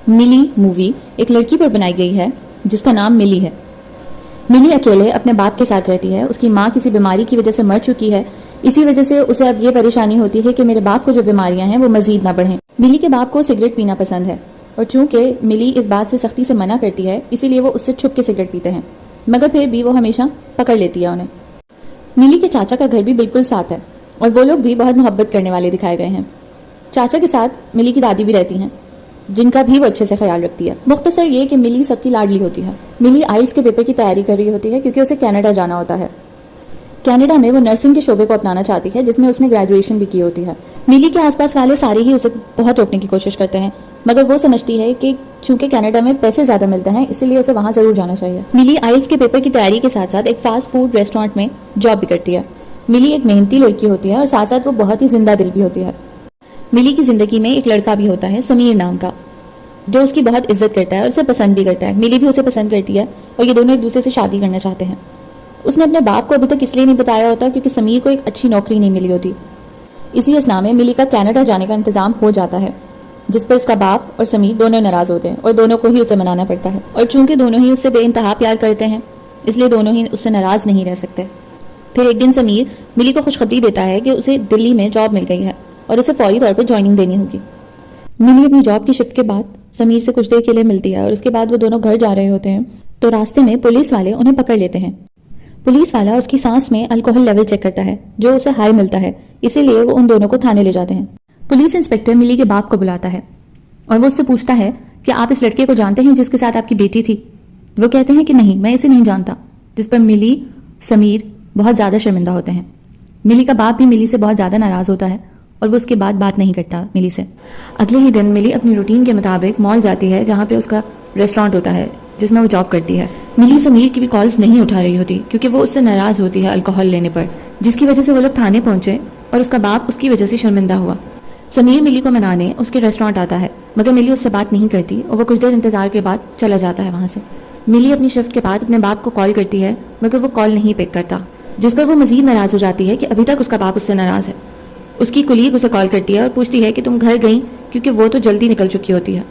मिली movie एक लड़की पर बनाई गई है जिसका नाम मिली है। मिली अकेले अपने बाप के साथ रहती है। उसकी माँ किसी बीमारी की वजह से मर चुकी है। इसी वजह से उसे अब ये परेशानी होती है कि मेरे बाप को जो बीमारियां हैं वो मजीद ना बढ़ें। मिली के बाप को सिगरेट पीना पसंद है और चूंकि मिली इस बात से सख्ती से मना करती है इसीलिए वो उससे छुप के सिगरेट पीते हैं, मगर फिर भी वो हमेशा पकड़ लेती है उन्हें। मिली के चाचा का घर भी बिल्कुल साथ है और वो लोग भी बहुत मोहब्बत करने वाले दिखाए गए हैं। चाचा के साथ मिली की दादी भी रहती हैं जिनका भी वो अच्छे से ख्याल रखती है। मुख्तसर ये कि मिली सबकी लाडली होती है। मिली आइल्स के पेपर की तैयारी कर रही होती है क्योंकि उसे कनाडा जाना होता है। कनाडा में वो नर्सिंग के शोबे को अपनाना चाहती है जिसमें उसने ग्रेजुएशन भी की होती है। मिली के आसपास वाले सारे ही उसे बहुत रोकने की कोशिश करते हैं, मगर वो समझती है कि चूंकि कनाडा में पैसे ज्यादा मिलते हैं इसलिए उसे वहां जरूर जाना चाहिए। मिली आइल्स के पेपर की तैयारी के साथ साथ एक फास्ट फूड रेस्टोरेंट में जॉब भी करती है। मिली एक मेहनती लड़की होती है और साथ साथ वो बहुत ही जिंदा दिल भी होती है। मिली की जिंदगी में एक लड़का भी होता है समीर नाम का, जो उसकी बहुत इज्जत करता है और उसे पसंद भी करता है। मिली भी उसे पसंद करती है और ये दोनों एक दूसरे से शादी करना चाहते हैं। उसने अपने बाप को अभी तक इसलिए नहीं बताया होता क्योंकि समीर को एक अच्छी नौकरी नहीं मिली होती। इसी असना में मिली का कनाडा जाने का इंतजाम हो जाता है, जिस पर उसका बाप और समीर दोनों नाराज होते हैं और दोनों को ही उसे मनाना पड़ता है। और चूंकि दोनों ही उससे बेइंतहा प्यार करते हैं इसलिए दोनों ही उससे नाराज नहीं रह सकते। फिर एक दिन समीर मिली को खुशखबरी देता है कि उसे दिल्ली में जॉब मिल गई है और उसे फौरी तौर पर ज्वाइनिंग देनी होगी। मिली अपनी जॉब की शिफ्ट के बाद समीर से कुछ देर के लिए मिलती है और उसके बाद वो दोनों घर जा रहे होते हैं तो रास्ते में पुलिस वाले उन्हें पकड़ लेते हैं। पुलिस वाला उसकी सांस में अल्कोहल लेवल चेक करता है जो उसे हाई मिलता है, इसीलिए वो उन दोनों को थाने ले जाते हैं। पुलिस इंस्पेक्टर मिली के बाप को बुलाता है और वो उससे पूछता है कि आप इस लड़के को जानते हैं जिसके साथ आपकी बेटी थी? वो कहते हैं कि नहीं, मैं इसे नहीं जानता। जिस पर मिली समीर बहुत ज्यादा शर्मिंदा होते हैं। मिली का बाप भी मिली से बहुत ज्यादा नाराज होता है और वो उसके बाद बात नहीं करता मिली से। अगले ही दिन मिली अपनी रूटीन के मुताबिक मॉल जाती है जहाँ पे उसका रेस्टोरेंट होता है जिसमें वो जॉब करती है। मिली समीर की भी कॉल्स नहीं उठा रही होती क्योंकि वो उससे नाराज होती है अल्कोहल लेने पर, जिसकी वजह से वो लोग थाने पहुंचे और उसका बाप उसकी वजह से शर्मिंदा हुआ। समीर मिली को मनाने उसके रेस्टोरेंट आता है, मगर मिली उससे बात नहीं करती और वो कुछ देर इंतजार के बाद चला जाता है वहां से। मिली अपनी शिफ्ट के बाद अपने बाप को कॉल करती है मगर वो कॉल नहीं पिक करता, जिस पर वो मजीद नाराज हो जाती है कि अभी तक उसका बाप उससे नाराज है। उसकी कुलीग उसे कॉल करती है और पूछती है कि तुम घर गई, क्योंकि वो तो जल्दी निकल चुकी होती है।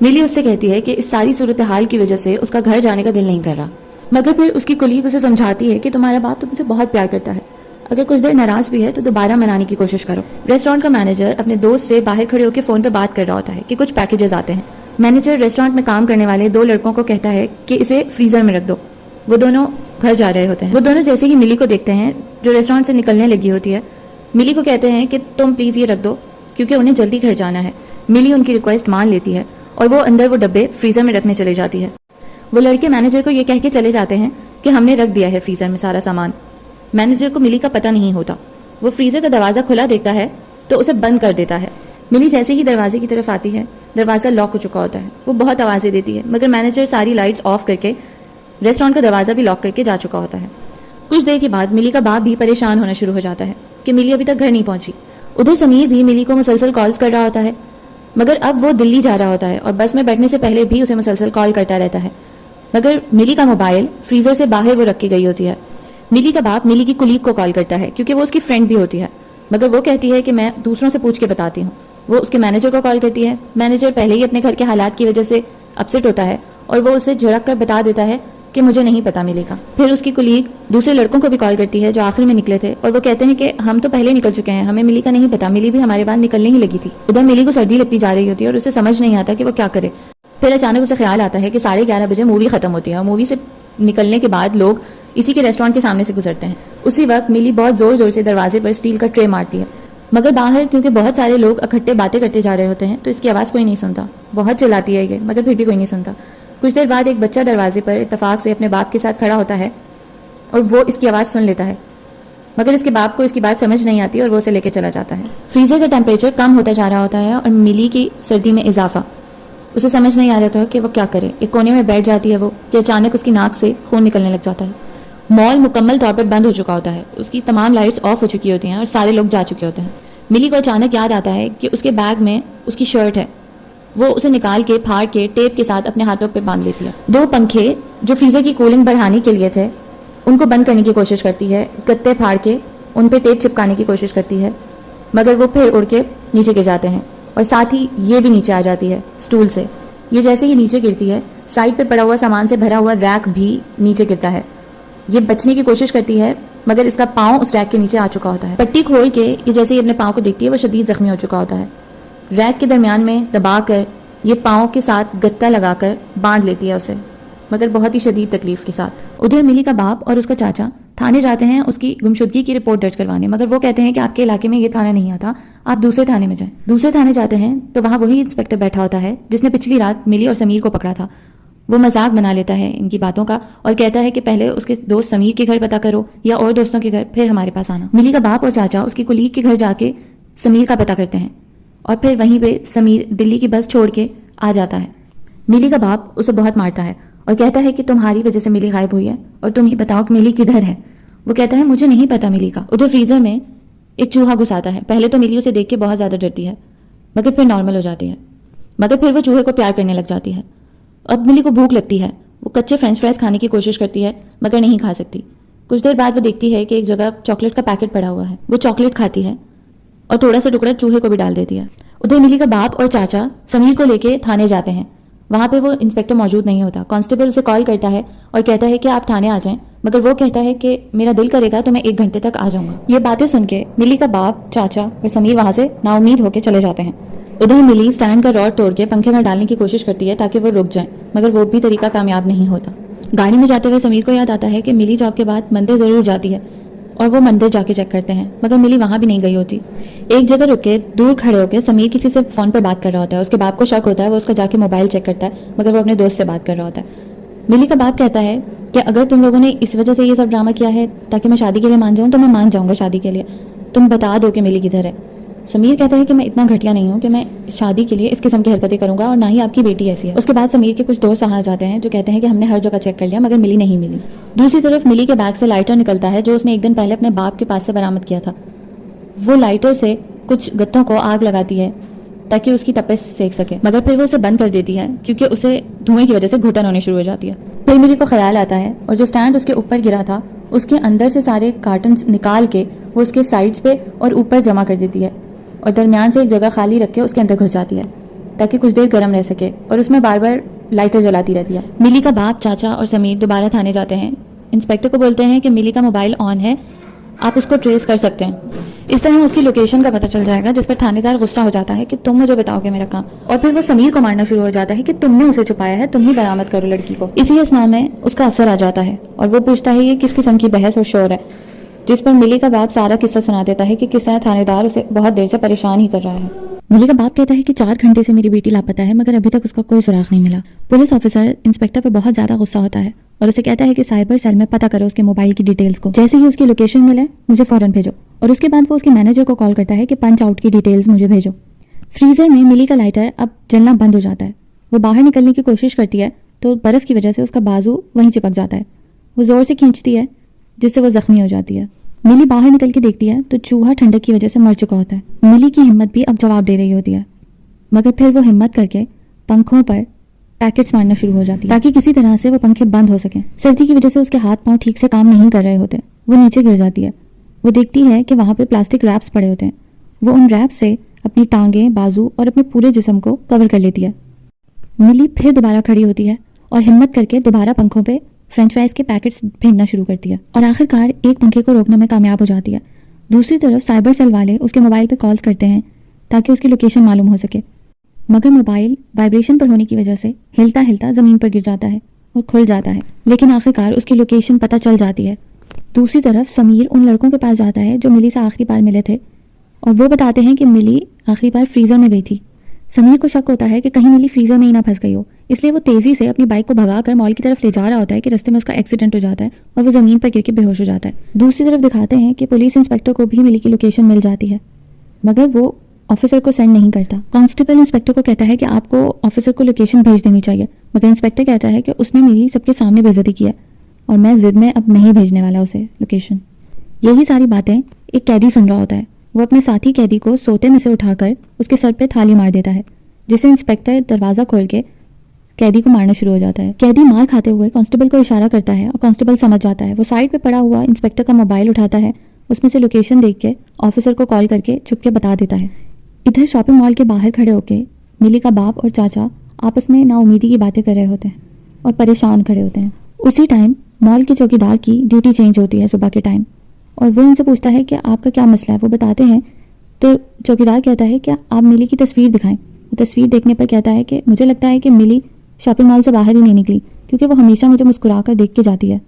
मिली उससे कहती है कि इस सारी सूरत हाल की वजह से उसका घर जाने का दिल नहीं कर रहा, मगर फिर उसकी कुलीग उसे समझाती है कि तुम्हारा बाप तुमसे बहुत प्यार करता है, अगर कुछ देर नाराज भी है तो दोबारा मनाने की कोशिश करो। रेस्टोरेंट का मैनेजर अपने दोस्त से बाहर खड़े होकर फोन पर बात कर रहा होता है कि कुछ पैकेजेस आते हैं। मैनेजर रेस्टोरेंट में काम करने वाले 2 लड़कों को कहता है कि इसे फ्रीजर में रख दो। वो दोनों घर जा रहे होते हैं। वो दोनों जैसे ही मिली को देखते हैं जो रेस्टोरेंट से निकलने लगी होती है, मिली को कहते हैं कि तुम प्लीज ये रख दो क्योंकि उन्हें जल्दी घर जाना है। मिली उनकी रिक्वेस्ट मान लेती है और वो अंदर वो डब्बे फ्रीजर में रखने चली जाती है। वो लड़के मैनेजर को ये कह के चले जाते हैं कि हमने रख दिया है फ्रीजर में सारा सामान। मैनेजर को मिली का पता नहीं होता। वो फ्रीजर का दरवाजा खुला देखता है तो उसे बंद कर देता है। मिली जैसे ही दरवाजे की तरफ आती है, दरवाजा लॉक हो चुका होता है। वो बहुत आवाजें देती है, मगर मैनेजर सारी लाइट्स ऑफ करके रेस्टोरेंट का दरवाजा भी लॉक करके जा चुका होता है। कुछ देर के बाद मिली का बाप भी परेशान होना शुरू हो जाता है कि मिली अभी तक घर नहीं पहुंची। उधर समीर भी मिली को मुसलसल कॉल्स कर रहा होता है, मगर अब वो दिल्ली जा रहा होता है और बस में बैठने से पहले भी उसे मुसलसल कॉल करता रहता है, मगर मिली का मोबाइल फ्रीजर से बाहर वो रख के गई होती है। मिली का बाप मिली की कुलीग को कॉल करता है क्योंकि वो उसकी फ्रेंड भी होती है, मगर वो कहती है कि मैं दूसरों से पूछ के बताती हूँ। वो उसके मैनेजर को कॉल करती है। मैनेजर पहले ही अपने घर के हालात की वजह से अपसेट होता है और वो उसे झड़क कर बता देता है कि मुझे नहीं पता मिलेगा। फिर उसकी कुलीग दूसरे लड़कों को भी कॉल करती है जो आखिर में निकले थे और वो कहते हैं कि हम तो पहले निकल चुके हैं, हमें मिली का नहीं पता, मिली भी हमारे बाद निकलने ही लगी थी। उधर मिली को सर्दी लगती जा रही होती है और उसे समझ नहीं आता कि वो क्या करे। फिर अचानक उसे ख्याल आता है कि 11:30 बजे मूवी खत्म होती है और मूवी से निकलने के बाद लोग इसी के रेस्टोरेंट के सामने से गुजरते हैं। उसी वक्त मिली बहुत जोर जोर से दरवाजे पर स्टील का ट्रे मारती है, मगर बाहर क्योंकि बहुत सारे लोग इकट्ठे बातें करते जा रहे होते हैं तो इसकी आवाज़ कोई नहीं सुनता। बहुत चिल्लाती है ये, मगर फिर भी कोई नहीं सुनता। कुछ देर बाद एक बच्चा दरवाजे पर इत्तेफाक से अपने बाप के साथ खड़ा होता है और वो इसकी आवाज़ सुन लेता है, मगर इसके बाप को इसकी बात समझ नहीं आती और वो उसे लेकर चला जाता है। फ्रीजर का टेम्परेचर कम होता जा रहा होता है और मिली की सर्दी में इजाफा। उसे समझ नहीं आ रहा था कि वो क्या करे। एक कोने में बैठ जाती है वो कि अचानक उसकी नाक से खून निकलने लग जाता है। मॉल मुकम्मल तौर पर बंद हो चुका होता है, उसकी तमाम लाइट्स ऑफ हो चुकी होती हैं और सारे लोग जा चुके होते हैं। मिली को अचानक याद आता है कि उसके बैग में उसकी शर्ट है। वो उसे निकाल के फाड़ के टेप के साथ अपने हाथों पे बांध लेती है। 2 पंखे जो फ्रीजर की कूलिंग बढ़ाने के लिए थे उनको बंद करने की कोशिश करती है। गत्ते फाड़ के उन पे टेप चिपकाने की कोशिश करती है, मगर वो फिर उड़ के नीचे गिर जाते हैं और साथ ही ये भी नीचे आ जाती है स्टूल से। ये जैसे ही नीचे गिरती है, साइड पे पड़ा हुआ सामान से भरा हुआ रैक भी नीचे गिरता है। ये बचने की कोशिश करती है मगर इसका पाँव उस रैक के नीचे आ चुका होता है। पट्टी खोल के ये जैसे ही अपने पाँव को देखती है वो शदीद जख्मी हो चुका होता है। रैक के दरमियान में दबाकर ये पाँव के साथ गत्ता लगाकर बांध लेती है उसे, मगर बहुत ही शदीद तकलीफ के साथ। उधर मिली का बाप और उसका चाचा थाने जाते हैं उसकी गुमशुदगी की रिपोर्ट दर्ज करवाने, मगर वो कहते हैं कि आपके इलाके में ये थाना नहीं आता, आप दूसरे थाने में जाएं। दूसरे थाने जाते हैं तो वहाँ वही इंस्पेक्टर बैठा होता है जिसने पिछली रात मिली और समीर को पकड़ा था। वो मजाक बना लेता है इनकी बातों का और कहता है कि पहले उसके दोस्त समीर के घर पता करो या और दोस्तों के घर, फिर हमारे पास आना। मिली का बाप और चाचा उसकी कुलीग के घर जाके समीर का पता करते हैं और फिर वहीं पे समीर दिल्ली की बस छोड़ के आ जाता है। मिली का बाप उसे बहुत मारता है और कहता है कि तुम्हारी वजह से मिली गायब हुई है और तुम ही बताओ कि मिली किधर है। वो कहता है मुझे नहीं पता मिली का। उधर फ्रीजर में एक चूहा घुस आता है। पहले तो मिली उसे देख के बहुत ज्यादा डरती है मगर फिर नॉर्मल हो जाती है, मगर फिर वो चूहे को प्यार करने लग जाती है। अब मिली को भूख लगती है, वो कच्चे फ्रेंच फ्राइज खाने की कोशिश करती है मगर नहीं खा सकती। कुछ देर बाद वो देखती है कि एक जगह चॉकलेट का पैकेट पड़ा हुआ है। वो चॉकलेट खाती है और थोड़ा सा टुकड़ा चूहे को भी डाल देती है। उधर मिली का बाप और चाचा समीर को लेके थाने जाते हैं। वहां पे वो इंस्पेक्टर मौजूद नहीं होता। कांस्टेबल उसे कॉल करता है और कहता है कि आप थाने आ जाएं, मगर वो कहता है कि मेरा दिल करेगा तो मैं 1 घंटे तक आ जाऊंगा। ये बातें सुन के मिली का बाप, चाचा और समीर वहां से नाउम्मीद होकर चले जाते हैं। उधर मिली स्टैंड का रॉड तोड़ के पंखे में डालने की कोशिश करती है ताकि वो रुक जाए, मगर वो भी तरीका कामयाब नहीं होता। गाड़ी में जाते हुए समीर को याद आता है कि मिली जॉब के बाद मंदिर जरूर जाती है और वो मंदिर जाके चेक करते हैं, मगर मिली वहां भी नहीं गई होती। एक जगह रुक के दूर खड़े होकर समीर किसी से फोन पे बात कर रहा होता है। उसके बाप को शक होता है, वो उसका जाके मोबाइल चेक करता है मगर वो अपने दोस्त से बात कर रहा होता है। मिली का बाप कहता है कि अगर तुम लोगों ने इस वजह से ये सब ड्रामा किया है ताकि मैं शादी के लिए मान जाऊं तो मैं मान जाऊंगा शादी के लिए, तुम बता दो कि मिली किधर है। समीर कहता है कि मैं इतना घटिया नहीं हूँ कि मैं शादी के लिए इस किस्म की हरकतें करूंगा और ना ही आपकी बेटी ऐसी है। उसके बाद समीर के कुछ दोस्त वहां जाते हैं जो कहते हैं कि हमने हर जगह चेक कर लिया मगर मिली नहीं मिली। दूसरी तरफ मिली के बैग से लाइटर निकलता है जो उसने एक दिन पहले अपने बाप के पास से बरामद किया था। वो लाइटर से कुछ गत्तों को आग लगाती है ताकि उसकी तपिश सेक सके, मगर फिर वो उसे बंद कर देती है क्योंकि उसे धुएं की वजह से घुटन होनी शुरू हो जाती है। फिर मिली को ख्याल आता है और जो स्टैंड उसके ऊपर गिरा था उसके अंदर से सारे कार्टन निकाल के वो उसके साइड्स पे और ऊपर जमा कर देती है और दरमियान से एक जगह खाली रख के उसके अंदर घुस जाती है ताकि कुछ देर गर्म रह सके और उसमें बार बार लाइटर जलाती रहती है। मिली का बाप, चाचा और समीर दोबारा थाने जाते हैं। इंस्पेक्टर को बोलते हैं कि मिली का मोबाइल ऑन है, आप उसको ट्रेस कर सकते हैं। इस तरह उसकी लोकेशन का पता चल जाएगा, जिस पर थानेदार गुस्सा हो जाता है कि तुम मुझे बताओगे मेरा काम, और फिर वो समीर को मारना शुरू हो जाता है कि तुमने उसे छुपाया है, तुम ही बरामद करो लड़की को। इसी असना में उसका अफसर आ जाता है और वो पूछता है ये किस किस्म की बहस और शोर है, जिस पर मिली का बाप सारा किस्सा सुना देता है कि किस तरह थानेदार उसे बहुत देर से परेशान ही कर रहा है। मिली का बाप कहता है कि 4 घंटे से मेरी बेटी लापता है मगर अभी तक उसका कोई सुराग नहीं मिला। पुलिस ऑफिसर इंस्पेक्टर पर बहुत ज्यादा गुस्सा होता है और उसे कहता है कि साइबर सेल में पता करो उसके मोबाइल की डिटेल्स को, जैसे ही उसकी लोकेशन मिले मुझे फौरन भेजो। और उसके बाद वो उसके मैनेजर को कॉल करता है कि पंच आउट की डिटेल्स मुझे भेजो। फ्रीजर में मिली का लाइटर अब जलना बंद हो जाता है। वो बाहर निकलने की कोशिश करती है तो बर्फ की वजह से उसका बाजू वहीं चिपक जाता है। वो जोर से खींचती है जिससे वो जख्मी हो जाती है। मिली बाहर निकल के देखती है तो चूहा ठंडक की वजह से मर चुका होता है। मिली की हिम्मत भी अब जवाब दे रही होती है, मगर फिर वो हिम्मत करके पंखों पर पैकेट्स मारना शुरू हो जाती है ताकि किसी तरह से वो पंखे बंद हो सकें। सर्दी की वजह से उसके हाथ पांव ठीक से काम नहीं कर रहे होते। वो नीचे गिर जाती है। वो देखती है कि वहां पे प्लास्टिक रैप्स पड़े होते हैं। वो उन रैप से अपनी टांगें, बाजू और अपने पूरे जिस्म को कवर कर लेती है। मिली फिर दोबारा खड़ी होती है और हिम्मत करके दोबारा पंखों पे फ्रेंच फ्राइज के पैकेट्स फेंकना शुरू करती है और आखिरकार एक पंखे को रोकने में कामयाब हो जाती है। दूसरी तरफ साइबर सेल वाले उसके मोबाइल पे कॉल्स करते हैं ताकि उसकी लोकेशन मालूम हो सके, मगर मोबाइल वाइब्रेशन पर होने की वजह से हिलता हिलता जमीन पर गिर जाता है और खुल जाता है। लेकिन आखिरकार उसकी लोकेशन पता चल जाती है। दूसरी तरफ समीर उन लड़कों के पास जाता है जो मिली से आखिरी बार मिले थे और वो बताते हैं कि मिली आखिरी बार फ्रीजर में गई थी। समीर को शक होता है कि कहीं मिली फ्रीजर में ही ना फंस गई हो, इसलिए वो तेजी से अपनी बाइक को भगाकर मॉल की तरफ ले जा रहा होता है कि रास्ते में उसका एक्सीडेंट हो जाता है और वो जमीन पर गिर के बेहोश हो जाता है। दूसरी तरफ दिखाते हैं कि पुलिस इंस्पेक्टर को भी मिली की लोकेशन मिल जाती है, मगर वो ऑफिसर को सेंड नहीं करता। कांस्टेबल इंस्पेक्टर को कहता है कि आपको ऑफिसर को लोकेशन भेज देनी चाहिए, मगर इंस्पेक्टर कहता है कि उसने मेरी सबके सामने बेइज्जती की है और मैं जिद में अब नहीं भेजने वाला उसे लोकेशन। यही सारी बातें एक कैदी सुन रहा होता है। वो अपने साथी कैदी को सोते में से उठाकर उसके सर पे थाली मार देता है, जिसे इंस्पेक्टर दरवाजा खोल के कैदी को मारना शुरू हो जाता है। कैदी मार खाते हुए कांस्टेबल को इशारा करता है और कांस्टेबल समझ जाता है। वो साइड पे पड़ा हुआ इंस्पेक्टर का मोबाइल उठाता है, उसमें से लोकेशन देख के ऑफिसर को कॉल करके छुप के बता देता है। इधर शॉपिंग मॉल के बाहर खड़े होके मिली का बाप और चाचा आपस में नाउमीदी की बातें कर रहे होते हैं और परेशान खड़े होते हैं। उसी टाइम मॉल के चौकीदार की ड्यूटी चेंज होती है सुबह के टाइम, और वो उनसे पूछता है कि आपका क्या मसला है। वो बताते हैं तो चौकीदार कहता है कि आप मिली की तस्वीर दिखाएं। वो तस्वीर देखने पर कहता है कि मुझे लगता है कि मिली शॉपिंग मॉल से बाहर ही नहीं निकली, क्योंकि वो हमेशा मुझे मुस्कुरा कर देख के जाती है।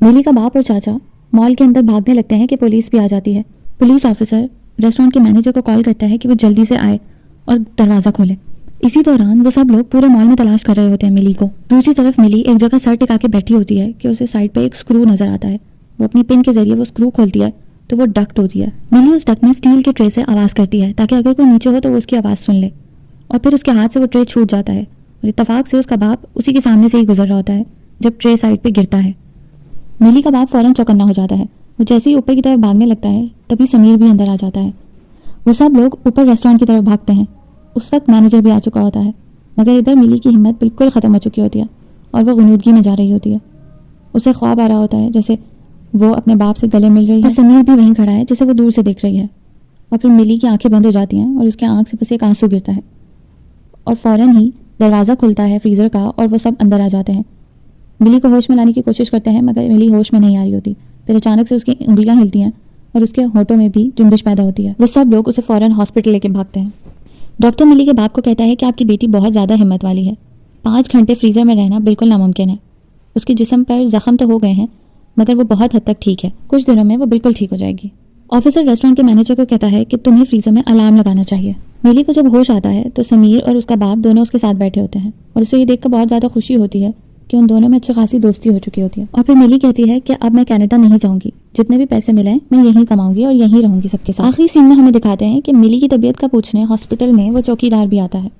मिली का बाप और चाचा मॉल के अंदर भागने लगते हैं कि पुलिस भी आ जाती है। पुलिस ऑफिसर रेस्टोरेंट के मैनेजर को कॉल करता है कि वो जल्दी से आए और दरवाज़ा खोले। इसी दौरान वो सब लोग पूरे मॉल में तलाश कर रहे होते हैं मिली को। दूसरी तरफ मिली एक जगह सर टिका के बैठी होती है कि उसे साइड पे एक स्क्रू नजर आता है। वो अपनी पिन के जरिए वो स्क्रू खोलती है तो वो डक्ट होती है। मिली उस डक्ट में स्टील के ट्रे से आवाज़ करती है ताकि अगर कोई नीचे हो तो वो उसकी आवाज़ सुन ले, और फिर उसके हाथ से वो ट्रे छूट जाता है और इत्तेफाक से उसका बाप उसी के सामने से ही गुजर रहा होता है जब ट्रे साइड पे गिरता है। मिली का बाप फौरन चौकन्ना हो जाता है। वो जैसे ही ऊपर की तरफ भागने लगता है तभी समीर भी अंदर आ जाता है। वो सब लोग ऊपर रेस्टोरेंट की तरफ भागते हैं। उस वक्त मैनेजर भी आ चुका होता है, मगर इधर मिली की हिम्मत बिल्कुल ख़त्म हो चुकी होती है और वो गुनूदगी में जा रही होती है। उसे ख्वाब आ रहा होता है जैसे वो अपने बाप से गले मिल रही है और समीर भी वहीं खड़ा है जिसे वो दूर से देख रही है। और फिर मिली की आंखें बंद हो जाती हैं और उसके आंख से बस एक आंसू गिरता है और फ़ौरन ही दरवाज़ा खुलता है फ्रीज़र का और वो सब अंदर आ जाते हैं। मिली को होश में लाने की कोशिश करते हैं मगर मिली होश में नहीं आ रही होती। फिर अचानक से उसकी उंगलियां हिलती हैं और उसके होठों में भी जुम्बिश पैदा होती है। वो सब लोग उसे फ़ौरन हॉस्पिटल लेके भागते हैं। डॉक्टर मिली के बाप को कहता है कि आपकी बेटी बहुत ज़्यादा हिम्मत वाली है। 5 घंटे फ्रीज़र में रहना बिल्कुल नामुमकिन है। उसके जिस्म पर ज़ख्म तो हो गए हैं मगर वो बहुत हद तक ठीक है। कुछ दिनों में वो बिल्कुल ठीक हो जाएगी। ऑफिसर रेस्टोरेंट के मैनेजर को कहता है कि तुम्हें फ्रीज़र में अलार्म लगाना चाहिए। मिली को जब होश आता है तो समीर और उसका बाप दोनों उसके साथ बैठे होते हैं और उसे ये देखकर बहुत ज़्यादा खुशी होती है कि उन दोनों में अच्छी खासी दोस्ती हो चुकी होती है। और फिर मिली कहती है कि अब मैं कनाडा नहीं जाऊंगी, जितने भी पैसे मिले मैं यहीं कमाऊंगी और यहीं रहूंगी सबके साथ। आखिरी सीन में हमें दिखाते हैं कि मिली की तबीयत का पूछने हॉस्पिटल में वो चौकीदार भी आता है